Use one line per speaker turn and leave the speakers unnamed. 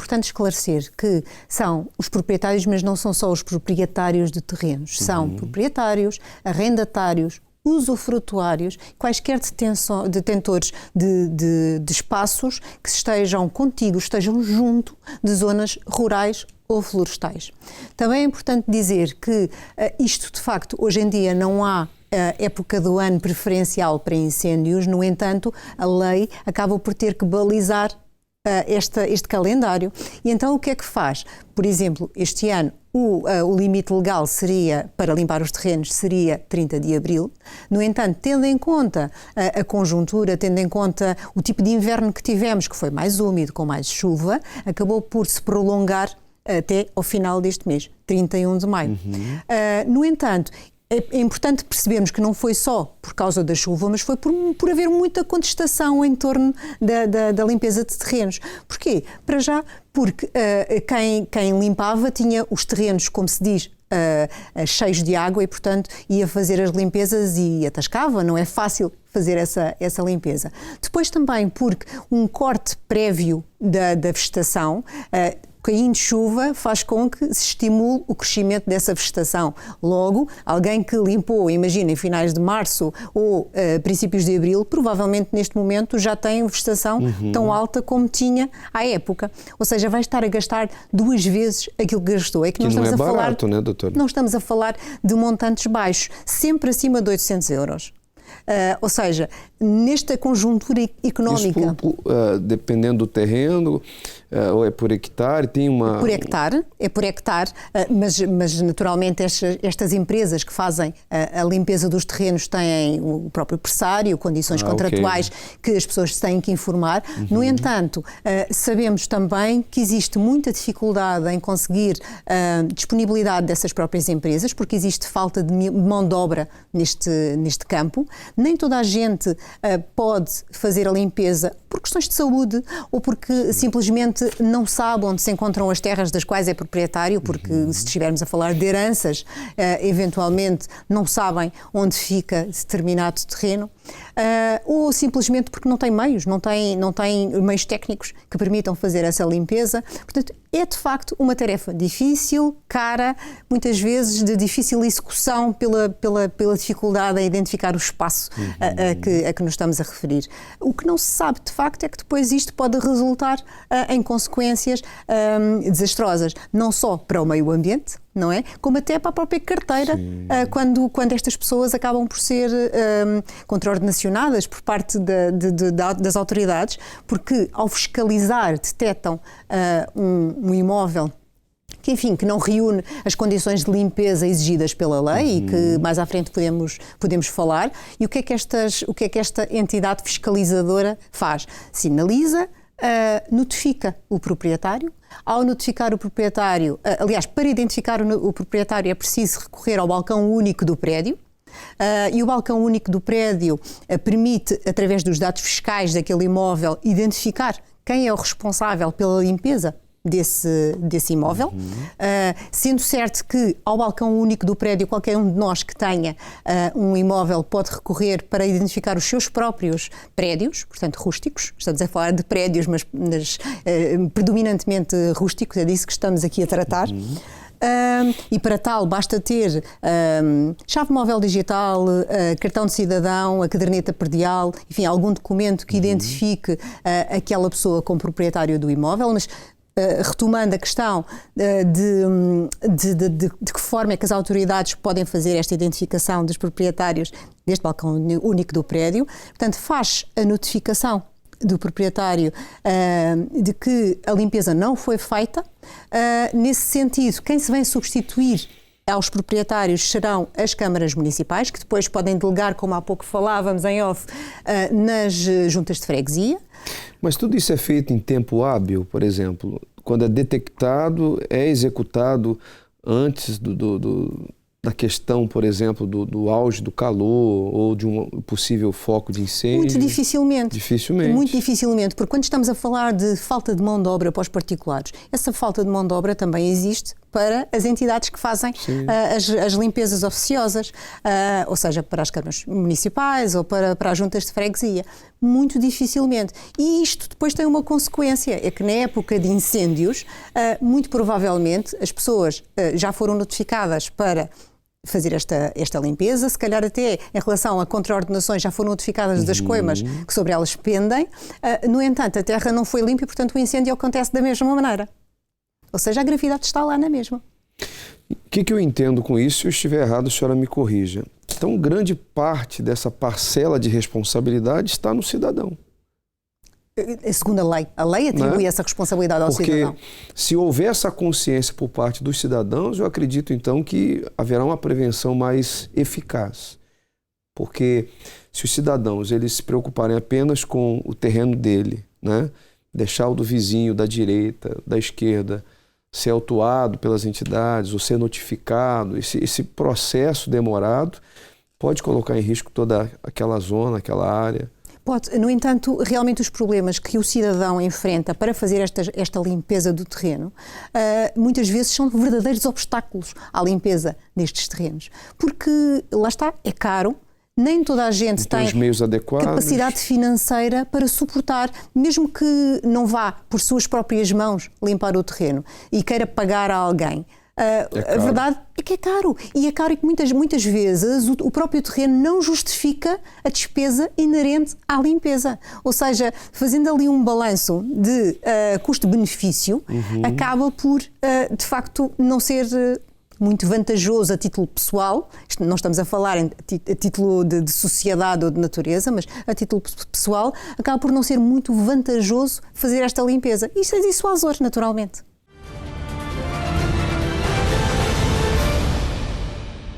importante esclarecer que são os proprietários, mas não são só os proprietários de terrenos, são proprietários, arrendatários, usufrutuários, quaisquer detentores de espaços que estejam contíguos, estejam junto de zonas rurais ou florestais. Também é importante dizer que isto, de facto, hoje em dia não há época do ano preferencial para incêndios, no entanto, a lei acaba por ter que balizar este calendário. E então o que é que faz? Por exemplo, este ano o limite legal seria, para limpar os terrenos, seria 30 de abril. No entanto, tendo em conta a conjuntura, tendo em conta o tipo de inverno que tivemos, que foi mais úmido, com mais chuva, acabou por se prolongar até ao final deste mês, 31 de maio. No entanto, é importante percebermos que não foi só por causa da chuva, mas foi por haver muita contestação em torno da limpeza de terrenos. Porquê? Para já, porque quem limpava tinha os terrenos, como se diz, cheios de água e, portanto, ia fazer as limpezas e atascava. Não é fácil fazer essa limpeza. Depois também porque um corte prévio da vegetação, caindo chuva, faz com que se estimule o crescimento dessa vegetação. Logo, alguém que limpou, imagina, em finais de março ou princípios de abril, provavelmente neste momento já tem vegetação tão alta como tinha à época. Ou seja, vai estar a gastar 2 vezes aquilo que gastou. É que não estamos a falar,
barato, né, doutora?
Não estamos a falar de montantes baixos, sempre acima de 800 euros. Ou seja, nesta conjuntura económica...
Isso dependendo do terreno, ou é por hectare? Tem uma...
É por hectare, mas naturalmente estas empresas que fazem a limpeza dos terrenos têm o próprio pressário, condições contratuais que as pessoas têm que informar. No entanto, sabemos também que existe muita dificuldade em conseguir disponibilidade dessas próprias empresas, porque existe falta de mão de obra neste campo. Nem toda a gente pode fazer a limpeza por questões de saúde ou porque simplesmente não sabe onde se encontram as terras das quais é proprietário, porque se estivermos a falar de heranças, eventualmente não sabem onde fica determinado terreno, ou simplesmente porque não tem meios, não tem meios técnicos que permitam fazer essa limpeza. Portanto, é de facto uma tarefa difícil, cara, muitas vezes de difícil execução pela dificuldade em identificar o espaço a que nos estamos a referir. O que não se sabe de facto é que depois isto pode resultar em consequências desastrosas, não só para o meio ambiente, não é? Como até para a própria carteira, quando estas pessoas acabam por ser contraordenacionadas por parte das autoridades, porque ao fiscalizar detectam um imóvel que, enfim, que não reúne as condições de limpeza exigidas pela lei e que mais à frente podemos falar. E o que é que esta entidade fiscalizadora faz? Sinaliza, notifica o proprietário. Ao notificar o proprietário, aliás, para identificar o proprietário é preciso recorrer ao balcão único do prédio. E o balcão único do prédio permite, através dos dados fiscais daquele imóvel, identificar quem é o responsável pela limpeza desse imóvel, sendo certo que ao balcão único do prédio qualquer um de nós que tenha um imóvel pode recorrer para identificar os seus próprios prédios, portanto rústicos, estamos a falar de prédios, mas predominantemente rústicos, é disso que estamos aqui a tratar. E para tal basta ter chave móvel digital, cartão de cidadão, a caderneta predial, enfim, algum documento que identifique aquela pessoa como proprietário do imóvel, mas retomando a questão de que forma é que as autoridades podem fazer esta identificação dos proprietários deste balcão único do prédio, portanto faz a notificação do proprietário de que a limpeza não foi feita. Nesse sentido, quem se vem substituir aos proprietários serão as câmaras municipais, que depois podem delegar, como há pouco falávamos em off, nas juntas de freguesia.
Mas tudo isso é feito em tempo hábil, por exemplo? Quando é detectado, é executado antes da questão, por exemplo, do auge do calor ou de um possível foco de incêndio?
Muito dificilmente.
Dificilmente.
Muito dificilmente, porque quando estamos a falar de falta de mão de obra para os particulares, essa falta de mão de obra também existe para as entidades que fazem as limpezas oficiosas, ou seja, para as câmaras municipais ou para as juntas de freguesia. Muito dificilmente. E isto depois tem uma consequência, é que na época de incêndios, muito provavelmente as pessoas já foram notificadas para fazer esta limpeza, se calhar até em relação a contraordenações já foram notificadas das coimas que sobre elas pendem, no entanto a terra não foi limpa e portanto o incêndio acontece da mesma maneira. Ou seja, a gravidade está lá na mesma.
O que eu entendo com isso? Se eu estiver errado, a senhora me corrija. Então, grande parte dessa parcela de responsabilidade está no cidadão.
Segundo a lei atribui essa responsabilidade ao cidadão.
Porque se houver essa consciência por parte dos cidadãos, eu acredito então que haverá uma prevenção mais eficaz. Porque se os cidadãos eles se preocuparem apenas com o terreno dele, né? Deixar o do vizinho, da direita, da esquerda, ser autuado pelas entidades ou ser notificado, esse processo demorado pode colocar em risco toda aquela zona, aquela área.
Pode. No entanto, realmente os problemas que o cidadão enfrenta para fazer esta limpeza do terreno, muitas vezes são verdadeiros obstáculos à limpeza destes terrenos. Porque, lá está, é caro, nem toda a gente tem
os meios adequados,
capacidade financeira para suportar, mesmo que não vá por suas próprias mãos limpar o terreno e queira pagar a alguém. A verdade é que é caro. E é caro e que muitas vezes o próprio terreno não justifica a despesa inerente à limpeza. Ou seja, fazendo ali um balanço de custo-benefício, acaba por, de facto, não ser muito vantajoso a título pessoal. Não estamos a falar a título de sociedade ou de natureza, mas a título pessoal acaba por não ser muito vantajoso fazer esta limpeza. Isso é dissuasor, naturalmente.